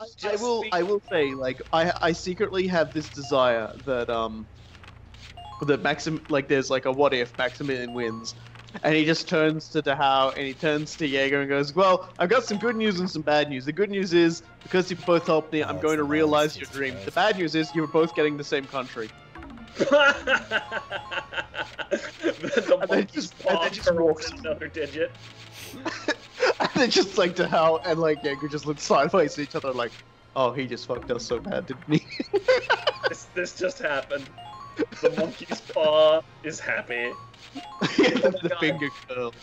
I will say, like, I secretly have this desire that that there's like a what if Maximilian wins, and he just turns to Dahao and he turns to Jaeger and goes, "Well, I've got some good news and some bad news. The good news is because you both helped me, I'm going to realize your dream. The bad news is you were both getting the same country." The monkey's paw curls another digit. And then just like Dahao and like Jaeger just look sideways at each other like, "Oh, he just fucked us so bad, didn't he?" This just happened. The monkey's paw is happy. The finger curls.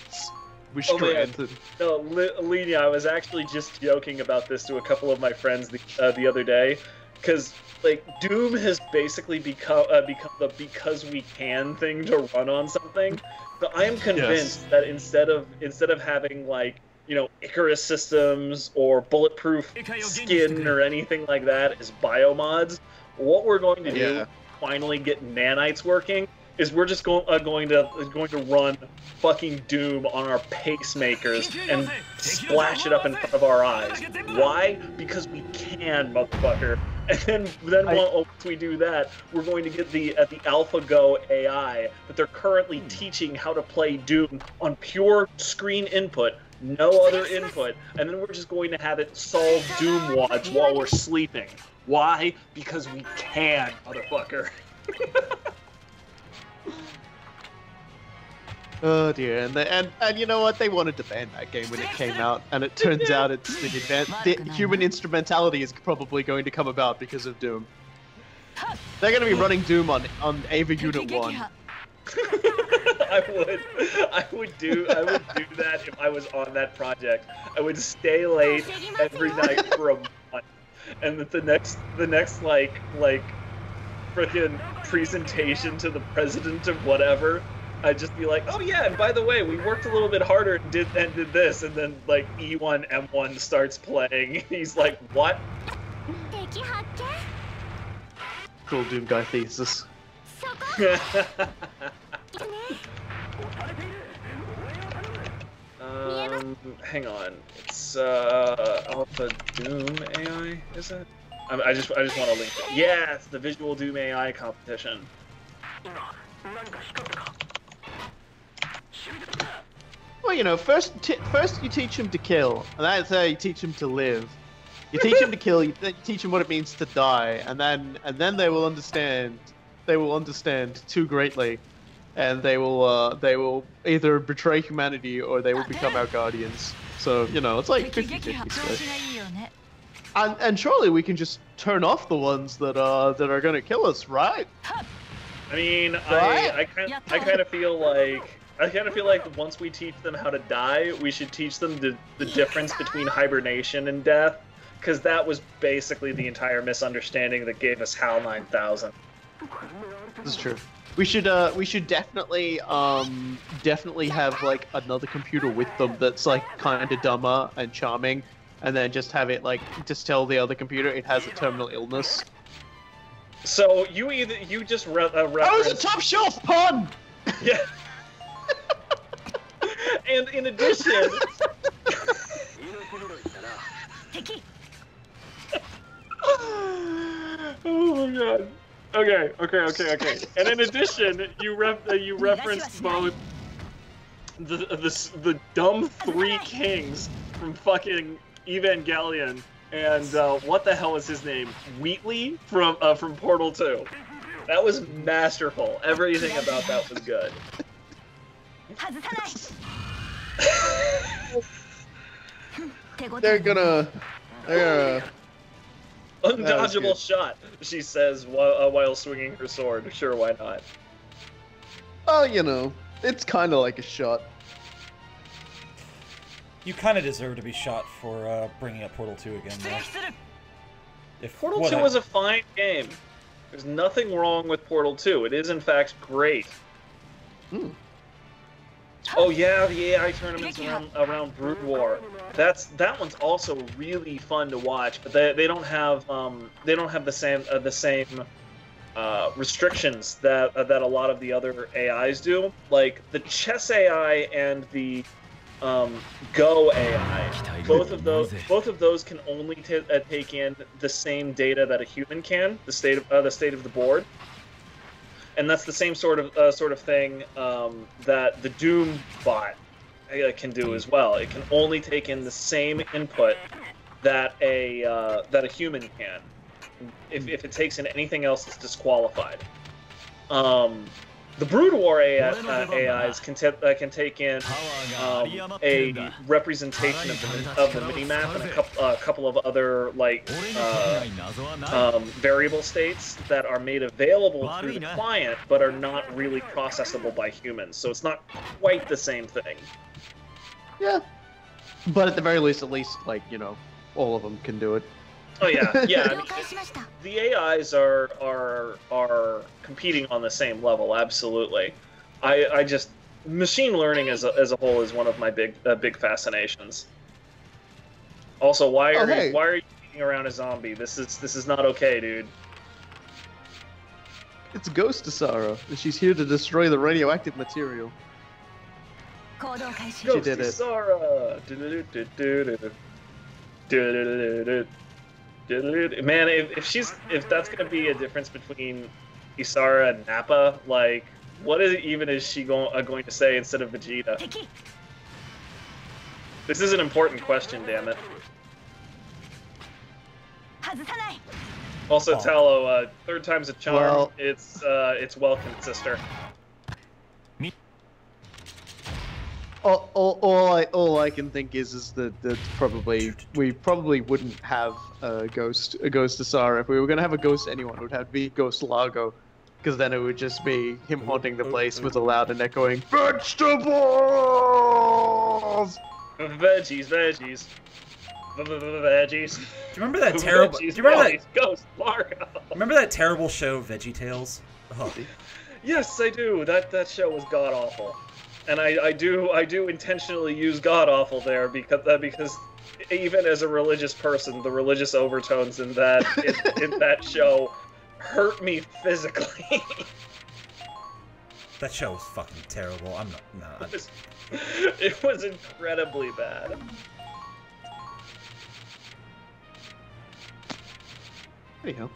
Restricted. No, Lenia, I was actually just joking about this to a couple of my friends the other day, because like Doom has basically become the because we can thing to run on something. So I am convinced that instead of having like, you know, Icarus systems or bulletproof skin or anything like that as biomods, what we're going to do finally get nanites working is we're just going to run fucking Doom on our pacemakers and splash it up in front of our eyes. Why? Because we can, motherfucker. And then once we do that, we're going to get the AlphaGo AI that they're currently teaching how to play Doom on pure screen input, no other input, and then we're just going to have it solve Doom wads while we're sleeping. Why? Because we can, motherfucker. Oh dear, and you know what? They wanted to ban that game when it came out, and it turns out it's the human instrumentality is probably going to come about because of Doom. They're going to be running Doom on Ava Unit 1. I would do that if I was on that project. I would stay late every night for a month, and the next like frickin' presentation to the president of whatever, I'd just be like, oh yeah, and by the way, we worked a little bit harder and did this, and then like E1 M1 starts playing. He's like, what? Cool Doom guy thesis. Hang on. It's Alpha Doom AI, is it? I just want to link it. Yeah, it's the Visual Doom AI competition. Well, you know, first you teach him to kill, and that's how you teach him to live. You teach him to kill, you teach him what it means to die, and then they will understand. They will understand too greatly, and they will either betray humanity or they will become our guardians. So, you know, it's like 50-50 split. And surely we can just turn off the ones that are going to kill us, right? I mean, I kind of feel like once we teach them how to die, we should teach them the difference between hibernation and death, because that was basically the entire misunderstanding that gave us HAL 9000. This is true. We should definitely have like another computer with them that's like kind of dumber and charming, and then just have it like just tell the other computer it has a terminal illness. So you just referenced... That was a top shelf pun! Yeah. And in addition... Oh my god. Okay. And in addition, you referenced both the dumb three kings from fucking Evangelion and what the hell is his name? Wheatley from Portal 2. That was masterful. Everything about that was good. They're gonna undodgeable shot, she says while swinging her sword. Sure, why not? Oh, you know, it's kind of like a shot. You kind of deserve to be shot for bringing up Portal 2 again, though. Portal 2 was a fine game. There's nothing wrong with Portal 2. It is, in fact, great. Hmm. Oh yeah, the AI tournaments around Brood War. That one's also really fun to watch, but they don't have the same restrictions that a lot of the other AIs do. Like the chess AI and the Go AI. Both of those can only take in the same data that a human can, the state of the board, and that's the same sort of thing that the Doom bot can do as well. It can only take in the same input that a human can. If it takes in anything else, it's disqualified. The Brood War AIs can take in a representation of the minimap and a couple of other like variable states that are made available through the client, but are not really processable by humans. So it's not quite the same thing. Yeah, but at the very least, like all of them can do it. Oh yeah, yeah. I mean, the AIs are competing on the same level, absolutely. I just machine learning as a whole is one of my big fascinations. Also, why are you eating around a zombie? This is not okay, dude. It's Ghost Asara. She's here to destroy the radioactive material. She did it. Asara. Man, if that's gonna be a difference between Isara and Nappa, like, what is she going to say instead of Vegeta? This is an important question, damn it. Also, Tallow, third time's a charm. Well, it's welcome, sister. All I can think is that we probably wouldn't have a ghost Asara. If we were gonna have a ghost anyone, it would have to be Ghost Largo, because then it would just be him haunting the place with a loud and echoing vegetables. Veggies. Veggies. Do you remember that terrible? Veggies, do you remember that? Ghost Largo. Remember that terrible show, VeggieTales? Oh. Yes, I do. That show was god awful. And I do intentionally use god awful there because even as a religious person, the religious overtones in that show hurt me physically. That show was fucking terrible. I'm not. It was incredibly bad. Anyhow,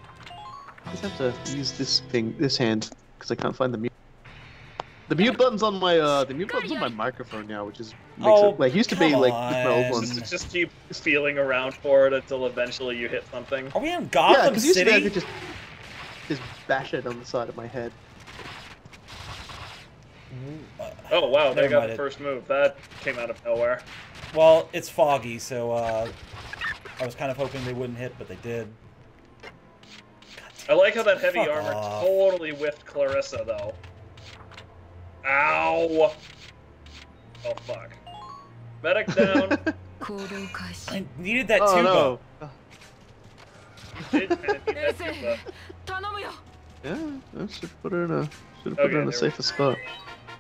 I just have to use this hand because I can't find the mute. The mute button's on my microphone now, which is it used to be like with my old ones. Just keep feeling around for it until eventually you hit something. Are we in Gotham City? Usually I could just bash it on the side of my head. Oh wow, they got the first move. That came out of nowhere. Well, it's foggy, so I was kind of hoping they wouldn't hit, but they did. I like how that heavy armor totally whiffed Clarissa, though. Ow! Oh, fuck. Medic down. I needed that tuba. No. You did kind of need that tuba. Yeah, I should put her in a safer spot.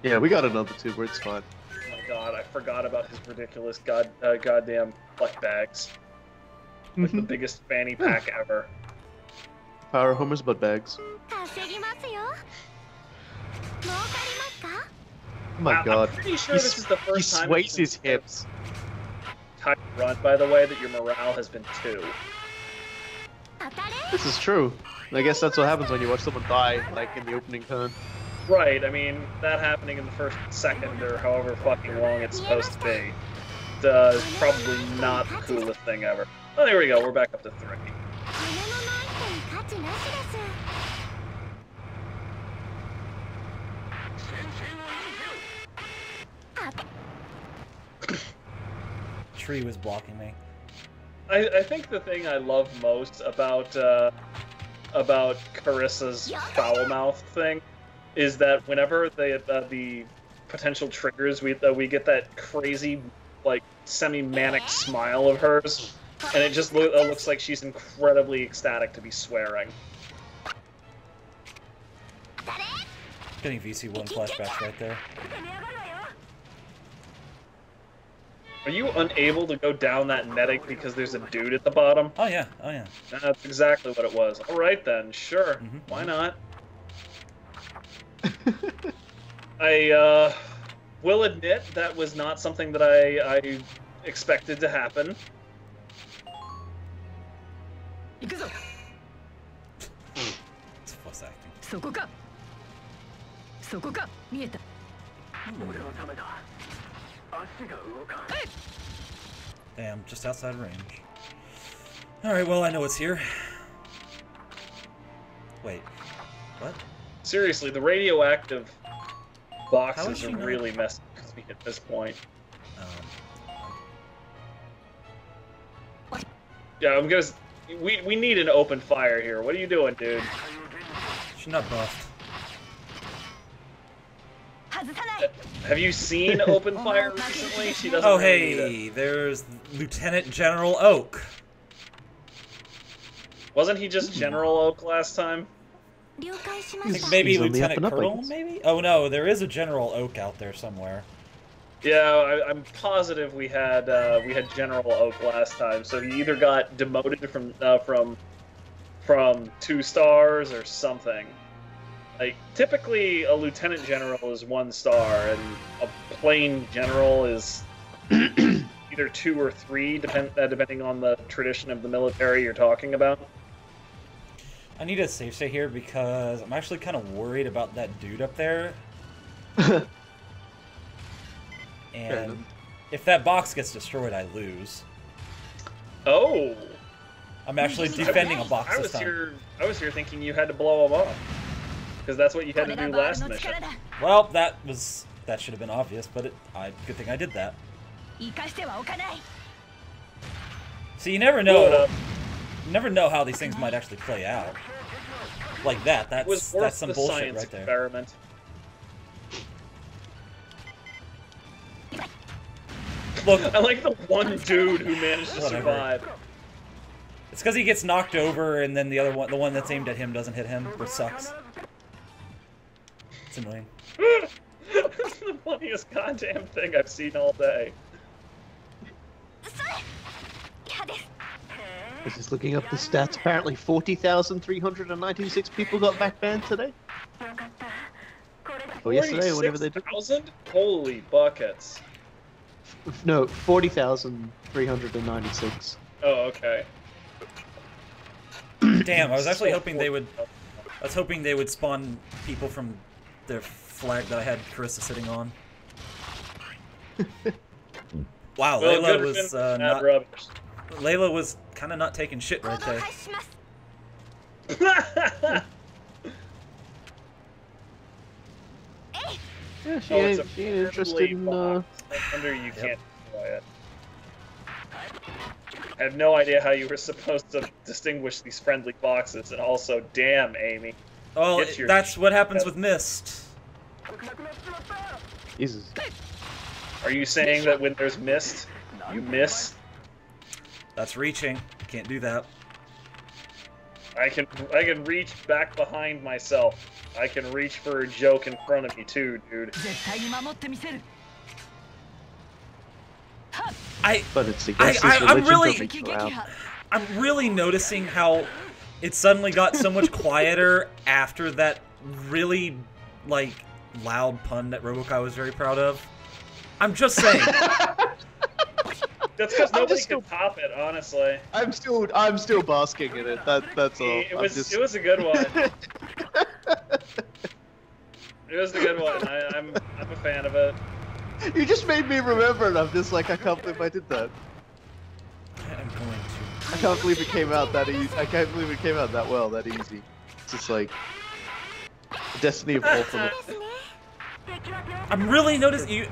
Yeah, we got another tuber, it's fine. Oh my god, I forgot about his ridiculous goddamn butt bags. Like the biggest fanny pack ever. Power Homer's butt bags. Oh my god. I'm pretty sure this is the first time he sways his hips. Time run, by the way, that your morale has been 2. This is true. I guess that's what happens when you watch someone die, like in the opening turn. Right, I mean, that happening in the first second, or however fucking long it's supposed to be, is probably not the coolest thing ever. Oh, there we go, we're back up to 3. Tree was blocking me. I think the thing I love most about Carissa's foul mouth thing is that whenever the potential triggers, we get that crazy, like, semi-manic smile of hers, and it just looks like she's incredibly ecstatic to be swearing. Getting VC1 flashbacks right there. Are you unable to go down that netting because there's a dude at the bottom? Oh yeah, oh yeah. That's exactly what it was. Alright then, sure. Why not? will admit that was not something that I expected to happen. It's voice acting. Damn, just outside range. Alright, well, I know it's here. Wait, what? Seriously, the radioactive boxes are really messing with me at this point. Yeah, I'm gonna... We need an open fire here. What are you doing, dude? She's not buffed. Have you seen open fire recently? She doesn't. Oh, really hey, need it. there's Lieutenant General Oak. Wasn't he just General Oak last time? I think maybe He's on the Lieutenant up and up, I Colonel, guess. maybe? Oh no, there is a General Oak out there somewhere. Yeah, I'm positive we had General Oak last time. So he either got demoted from 2 stars or something. Like typically, a lieutenant general is 1 star, and a plain general is either 2 or 3, depending on the tradition of the military you're talking about. I need a safe stay here because I'm actually kind of worried about that dude up there. And if that box gets destroyed, I lose. Oh. I'm actually defending a box this time. I was here thinking you had to blow them up. Because that's what you had to do last mission. Well, that should have been obvious, but good thing I did that. See, you never know. You never know how these things might actually play out. Like that. That's some bullshit right there. Experiment. Look, I like the one dude who managed to survive. It's because he gets knocked over, and then the one that's aimed at him doesn't hit him, which sucks. It's annoying. That's the funniest goddamn thing I've seen all day. I was just looking up the stats. Apparently 40,396 people got back banned today. Or yesterday, or whatever they did. 40,000? Holy buckets. No, 40,396. Oh, okay. Damn, I was actually hoping they would... I was hoping they would spawn people from their flag that I had Carissa sitting on. Wow, Well, Layla was not... rubbish. Layla was kind of not taking shit right there. Yeah, she ain't interested in, No wonder you can't enjoy it. I have no idea how you were supposed to distinguish these friendly boxes, and also, damn, Amy. Well, that's what happens with Mist. Jesus. Are you saying that when there's mist, you miss? That's reaching. Can't do that. I can reach back behind myself. I can reach for a joke in front of me too, dude. But it's I'm really noticing how it suddenly got so much quieter after that really, like, loud pun that Roboky was very proud of. I'm just saying. That's because nobody can top it, honestly. I'm still basking in it. That's all. It was a good one. It was a good one. I'm a fan of it. You just made me remember, and I'm just like, I can't believe I did that. I'm going to. I can't believe it came out that easy. I can't believe it came out that well, that easy. It's just like the destiny of ultimate. I'm really noticing you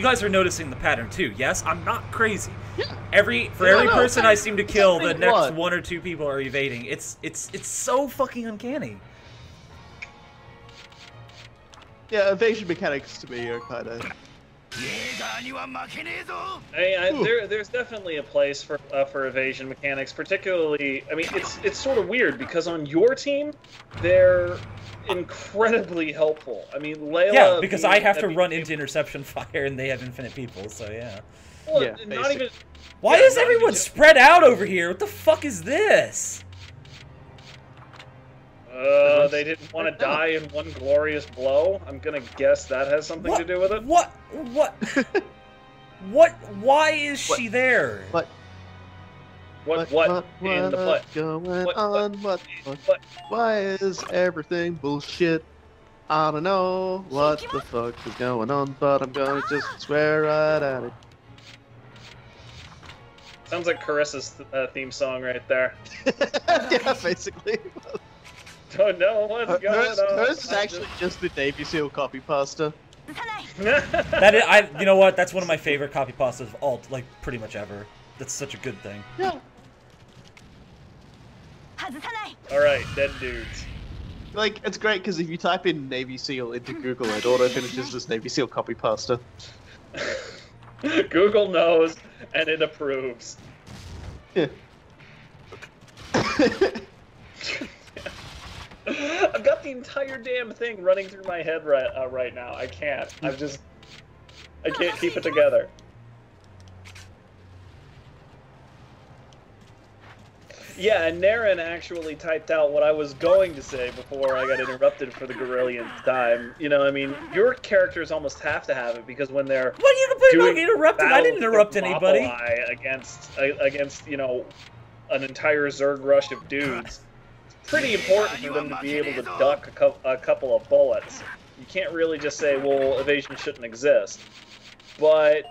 guys are noticing the pattern too. Yes, I'm not crazy. Yeah. Every person I seem to kill, the next 1 or 2 people are evading. It's so fucking uncanny. Yeah, evasion mechanics to me are kind of. There's definitely a place for evasion mechanics, particularly. I mean, it's sort of weird because on your team, they're incredibly helpful. I mean, Layla. Yeah, because I have to run into interception fire, and they have infinite people. So yeah. Well, Yeah, not even. Why is everyone spread out over here? What the fuck is this? They didn't want to die in one glorious blow. I'm gonna guess that has something to do with it. What? Why is she there? What in the butt? Going on? What? Why is everything bullshit? I don't know what the fuck is going on, but I'm gonna just swear right at it. Sounds like Carissa's theme song right there. Yeah, basically. Don't know what's going on. Hers is actually just the Navy SEAL copy pasta. That is, you know what? That's one of my favorite copy pastas of all, like, pretty much ever. That's such a good thing. Yeah. Alright, dead dudes. Like, it's great because if you type in Navy SEAL into Google, it auto finishes this Navy SEAL copy pasta. Google knows, and it approves. Yeah. I've got the entire damn thing running through my head right now. I can't. I can't keep it together. Yeah, and Naren actually typed out what I was going to say before I got interrupted for the gorillionth time. You know, I mean, your characters almost have to have it because when they're what are you complaining about interrupted? I didn't interrupt anybody. Against you know, an entire Zerg rush of dudes. It's pretty important for them to be able to duck a couple of bullets. You can't really just say, well, evasion shouldn't exist. But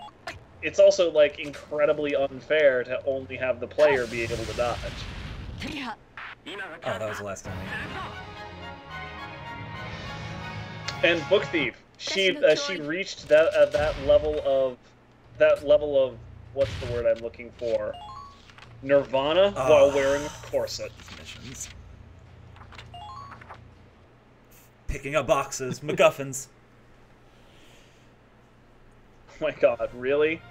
it's also, like, incredibly unfair to only have the player be able to dodge. Oh, that was the last time. And Book Thief, she reached that level of what's the word I'm looking for? Nirvana while wearing a corset. Missions. Picking up boxes, MacGuffins. Oh my god, really?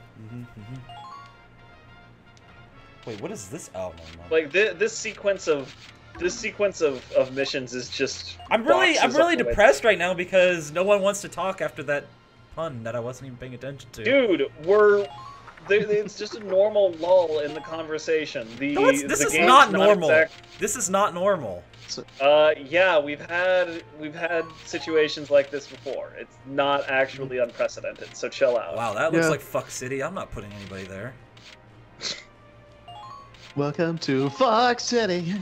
Wait, what is this? Oh, no. Like this sequence of missions is just. I'm really depressed right now because no one wants to talk after that pun that I wasn't even paying attention to. Dude, it's just a normal lull in the conversation. This is not normal. This is not normal. Yeah, we've had situations like this before. It's not actually unprecedented, so chill out. Wow, that looks like Fuck City. I'm not putting anybody there. Welcome to Fox City.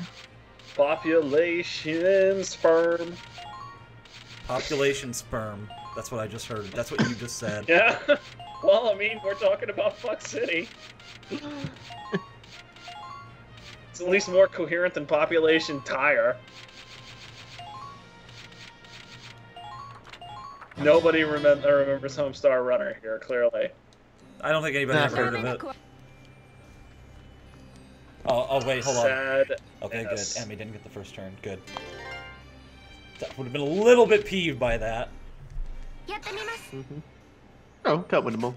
Population sperm. Population sperm. That's what I just heard. That's what you just said. Yeah. Well, I mean, we're talking about Fuck City. It's at least more coherent than Population Tire. Nobody remembers Homestar Runner here, clearly. I don't think anybody ever heard of it. Oh, wait, hold on. Sad. Okay, good. Emmy didn't get the first turn. Good. That would have been a little bit peeved by that. Oh, cut with them all.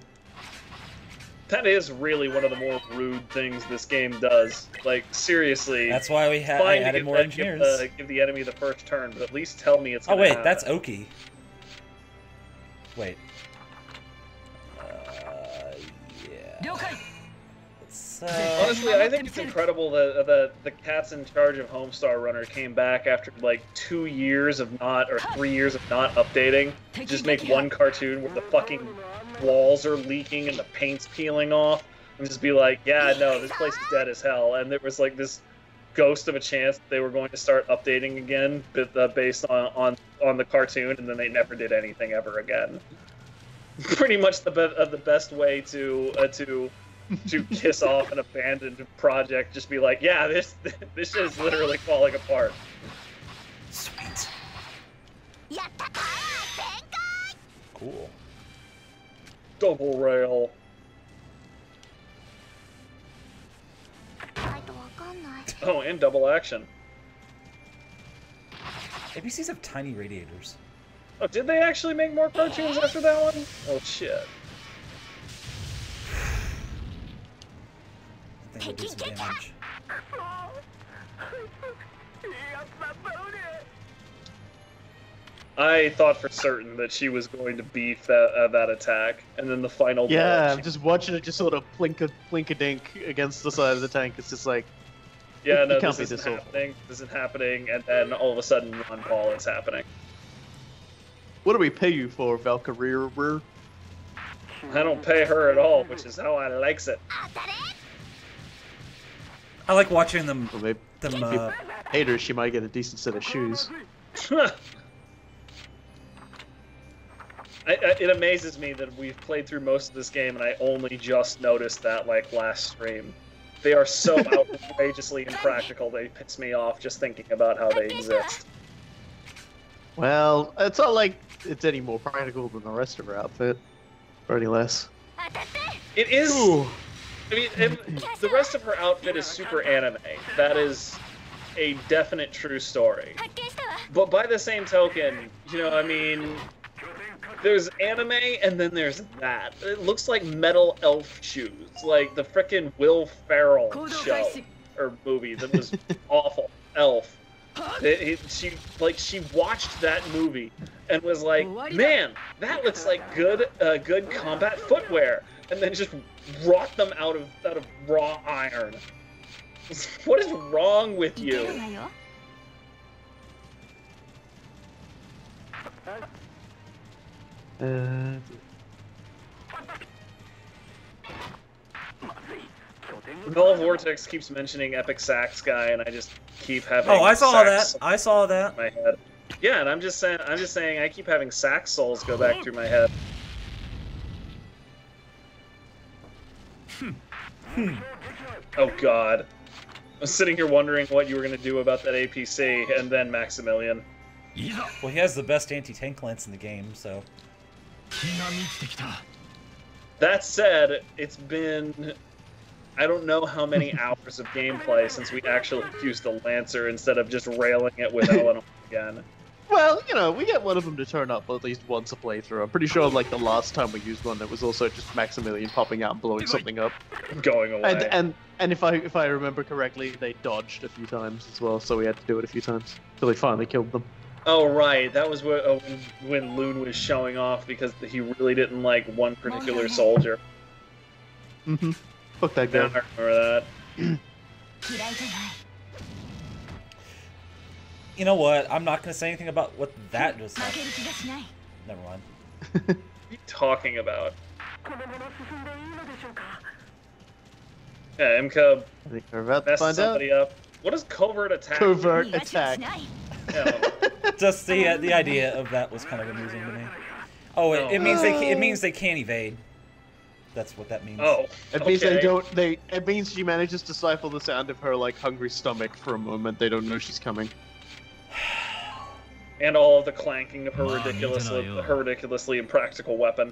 That is really one of the more rude things this game does. Like, seriously. That's why we added more engineers. Give the enemy the first turn, but at least tell me it's gonna happen. That's Oki. Wait. Yeah. Honestly, I think it's incredible that the cats in charge of Homestar Runner came back after like 2 years of not, or 3 years of not updating. Just make one cartoon where the fucking walls are leaking and the paint's peeling off, and just be like, yeah, no, this place is dead as hell. And there was like this ghost of a chance that they were going to start updating again, based on the cartoon, and then they never did anything ever again. Pretty much the best way to kiss off an abandoned project, just be like, yeah, this shit is literally falling apart. Sweet. Cool. Double rail. Oh, and double action. ABCs have tiny radiators. Oh, did they actually make more cartoons after that one? Oh, shit. I think we'll do some damage. I thought for certain that she was going to beef that attack, and then the final. Yeah, I'm just watching it just sort of plink a dink against the side of the tank. It's just like, Yeah, no, It can't this be isn't this awful. happening. This isn't happening, and then all of a sudden, Ron Paul is happening. What do we pay you for, Valkyria? I don't pay her at all, which is how I likes it. I like watching them. Well, maybe if you paid her, she might get a decent set of shoes. It amazes me that we've played through most of this game, and I only just noticed that like last stream. They are so outrageously impractical. They piss me off just thinking about how they exist. Well, it's not like it's any more practical than the rest of her outfit, or any less. It is. Ooh. I mean, the rest of her outfit is super anime. That is a definite true story. But by the same token, you know, I mean, there's anime and then there's that. It looks like metal elf shoes, like the frickin' Will Ferrell show or movie that was awful. Elf. She watched that movie and was like, man, that looks like good combat footwear, and then just wrought them out of raw iron. What is wrong with you? Null Vortex keeps mentioning Epic Sax guy, and I just keep having. Oh, I saw sax that. I saw that. in my head. Yeah, and I'm just saying, I keep having sax souls go back through my head. Oh God, I was sitting here wondering what you were gonna do about that APC, and then Maximilian. Well, he has the best anti-tank lance in the game, so. That said, it's been I don't know how many hours of gameplay since we actually used the Lancer instead of just railing it with Eleanor again. Well, you know, we get one of them to turn up at least once a playthrough. I'm pretty sure, like, the last time we used one, it was also just Maximilian popping out and blowing something up. Going away. And if I remember correctly, they dodged a few times as well, so we had to do it a few times till they finally killed them. Oh right, that was when Loon was showing off because he really didn't like one particular soldier. Mm-hmm. Fuck that Yeah, guy. I remember that. You know what? I'm not gonna say anything about what that just happened. Never mind. What are you talking about? Yeah, MCub I think we're about to messed find out. somebody up. What is covert attack? Covert attack. Yeah. Just the idea of that was kind of amusing to me. Oh, it means they can't evade. That's what that means. Oh, It means okay. It means she manages to stifle the sound of her like hungry stomach for a moment. They don't know she's coming. And all of the clanking of her ridiculously impractical weapon.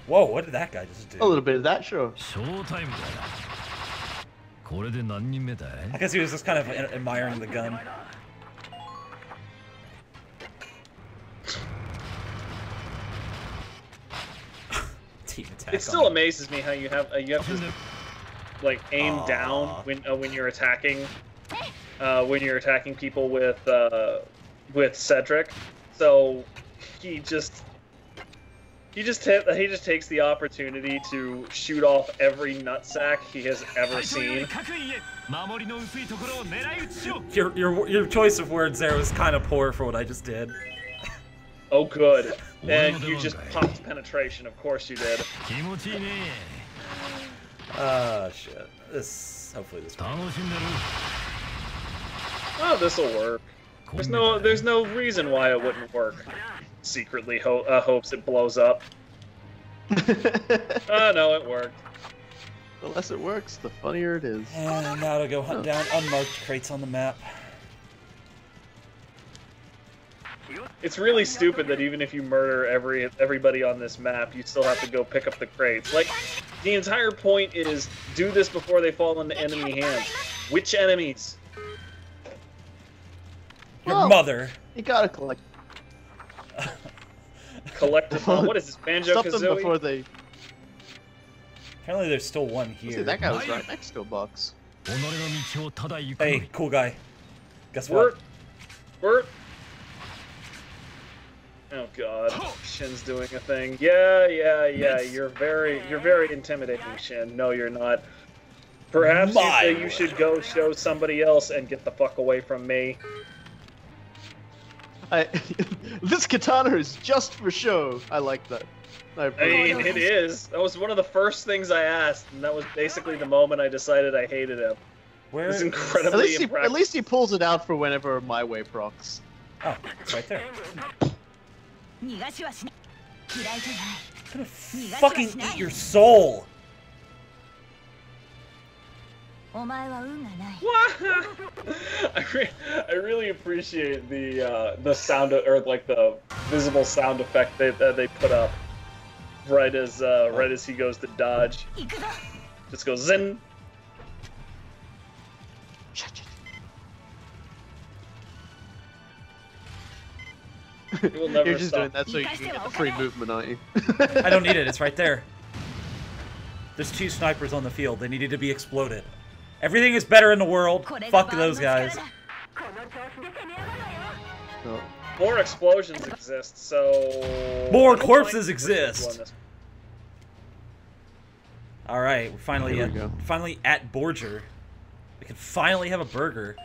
Whoa! What did that guy just do? A little bit of that, sure. I guess he was just kind of admiring the gun. Team attack. It still amazes me how you have to like aim down when you're attacking people with Cedric. So he just takes the opportunity to shoot off every nutsack he has ever seen. Your choice of words there was kind of poor for what I just did. Oh, good. And you just popped penetration. Of course you did. Shit. Hopefully this works. Oh, this'll work. There's no reason why it wouldn't work. Secretly hopes it blows up. Oh no, it worked. The less it works, the funnier it is. And now to go hunt down unmarked crates on the map. It's really stupid that even if you murder everybody on this map, you still have to go pick up the crates. Like, the entire point is do this before they fall into enemy hands. Which enemies? Your mother. You gotta collect. Collective. What is this, Stop them Banjo-Kazooie? before they. Apparently there's still one See, here. that guy was right next to a box. Hey, cool guy. Guess what? Word. Oh god, Shin's doing a thing. Yeah. You're very intimidating, Shin. No, you're not. Perhaps you should go show somebody else and get the fuck away from me. This katana is just for show. I like that. I mean, it is. That was one of the first things I asked, and that was basically the moment I decided I hated him. Where? It's incredibly impressive. At least he pulls it out for whenever my way procs. Oh, it's right there. I'm gonna fucking eat your soul! What? I really appreciate the sound or like the visible sound effect they put up right as he goes to dodge. Just goes zen. You'll never You're just stop. doing that so you can get the free movement, aren't you? I don't need it, it's right there. There's 2 snipers on the field, they needed to be exploded. Everything is better in the world, fuck those guys. No. More explosions exist, so... More corpses exist! Alright, we're finally at Borger. We can finally have a burger.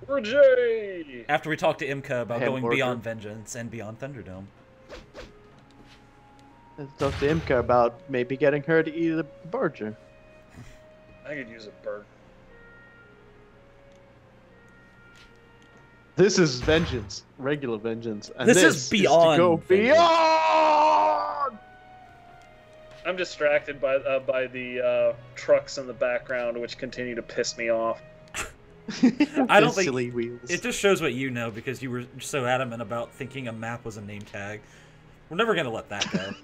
Borger! After we talk to Imka about going Hamburger. beyond Vengeance and beyond Thunderdome. Let's talk to Imka about maybe getting her to eat a burger. I could use a burger. This is Vengeance, regular Vengeance, and This this is beyond to go Vengeance. beyond. I'm distracted by the trucks in the background, which continue to piss me off. I don't think silly wheels. it just shows what you know because you were so adamant about thinking a map was a name tag. We're never gonna let that go.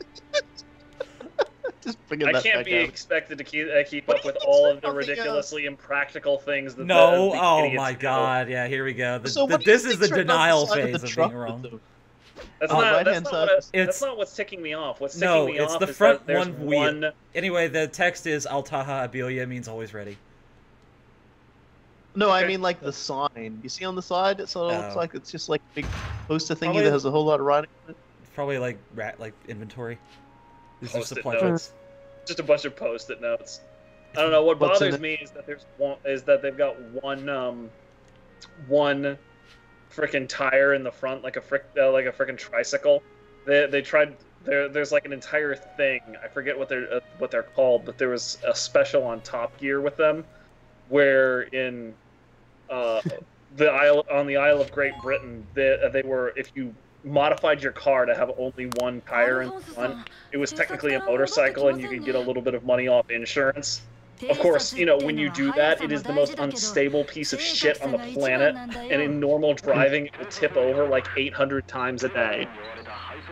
Just bringing I that can't back be out. expected to keep up with all of the ridiculously impractical things that No, the oh idiots my do. god, yeah, here we go. So what do you This is the think's right on denial side of phase the of truck, being wrong. though? That's On the not, right-hand that's, side. not what, It's- that's not what's ticking me off. What's ticking No, me it's off the is front that there's one wheel. Anyway, the text is Altaha Abilia means always ready. No, I mean like the sign. You see on the side, it sort of looks Oh. like it's just like a big poster thingy Probably- that has a whole lot of writing on it. It's probably like inventory. These are Post-it supply notes. Just a bunch of post-it notes. I don't know. What What's in bothers it? me is that they've got one frickin' tire in the front, like a frickin' tricycle. They tried. There's like an entire thing. I forget what they're called, but there was a special on Top Gear with them, where in the Isle of Great Britain, they were, if you modified your car to have only one tire in front, it was technically a motorcycle and you could get a little bit of money off insurance. Of course, you know, when you do that, it is the most unstable piece of shit on the planet, and in normal driving, it will tip over like 800 times a day.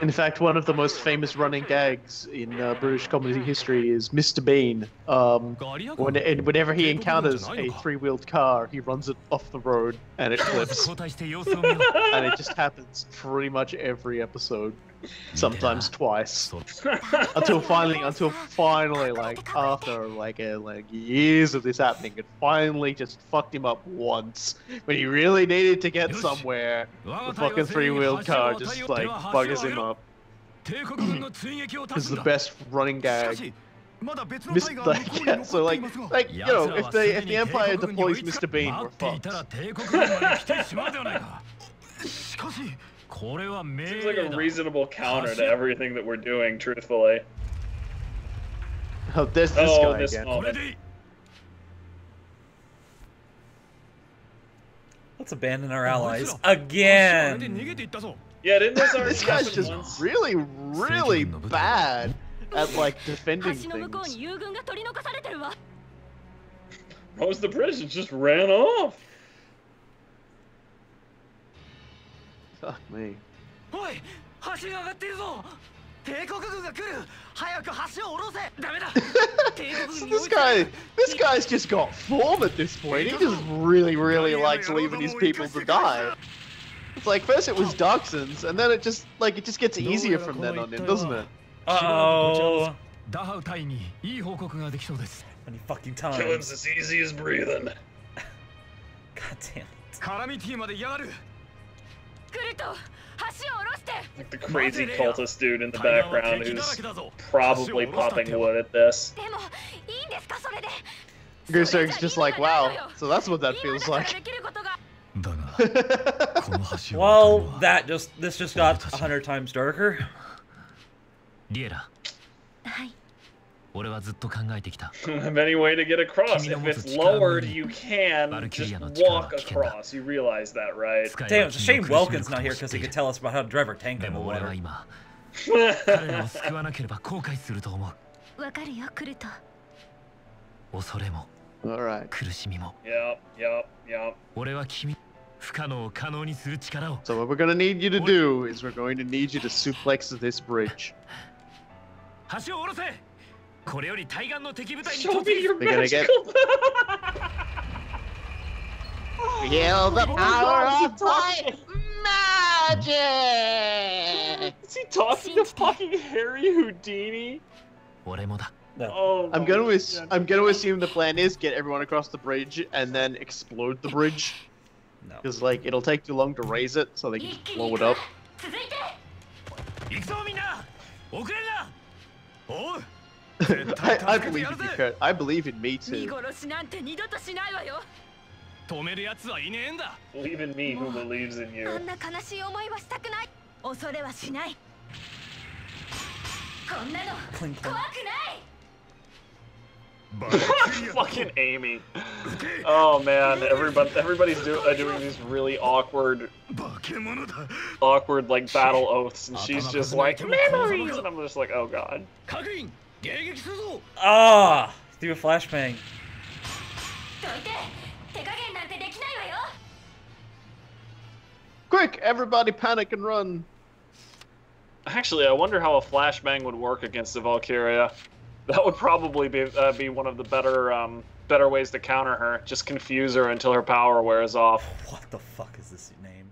In fact, one of the most famous running gags in British comedy history is Mr. Bean. Whenever he encounters a three-wheeled car, he runs it off the road and it flips. And it just happens pretty much every episode, sometimes twice, until finally, like after like years of this happening, it finally just fucked him up once when he really needed to get somewhere. The fucking three-wheeled car just like buggers him up. This is the best running gag. Yeah, so like you know, if the Empire deploys Mr. Bean, we're fucked. Seems like a reasonable counter to everything that we're doing, truthfully. Oh, there's this guy this again. moment. Let's abandon our allies again. Yeah, didn't this already This guy's happen just once? really bad at like defending things. Most of the British just ran off. Fuck me. So this guy's just got form at this point. He just really likes leaving his people to die. It's like first it was Darksons, and then it just gets easier from then on in, doesn't it? Uh-oh. Many fucking times. Killing's as easy as breathing. God damn it. Like the crazy cultist dude in the background who's probably popping wood at this. Goose's just like, wow, so that's what that feels like. Well, this just got 100 times darker. Riela. Have any way to get across? If it's lowered, you can just walk across. You realize that, right? Damn, it's a shame Welkin's not here because he could tell us about how to drive our tank in the water. Alright. Yep. So what we're gonna need you to do is we're going to need you to suplex this bridge. Show me your We're gonna get... Feel the power of light magic! Is he talking to fucking Harry Houdini? No. Oh, I'm gonna assume the plan is get everyone across the bridge and then explode the bridge. No. Because like it'll take too long to raise it, so they can just blow it up. I believe in you, Kurt. I believe in me too. Believe in me who believes in you. Clink, clink. Fucking Amy. Oh man, everybody's doing these really awkward like battle oaths, and she's just like memories, and I'm just like, oh god. Ah! Do a flashbang. Quick, everybody panic and run. Actually, I wonder how a flashbang would work against the Valkyria. That would probably be one of the better ways to counter her. Just confuse her until her power wears off. What the fuck is this name?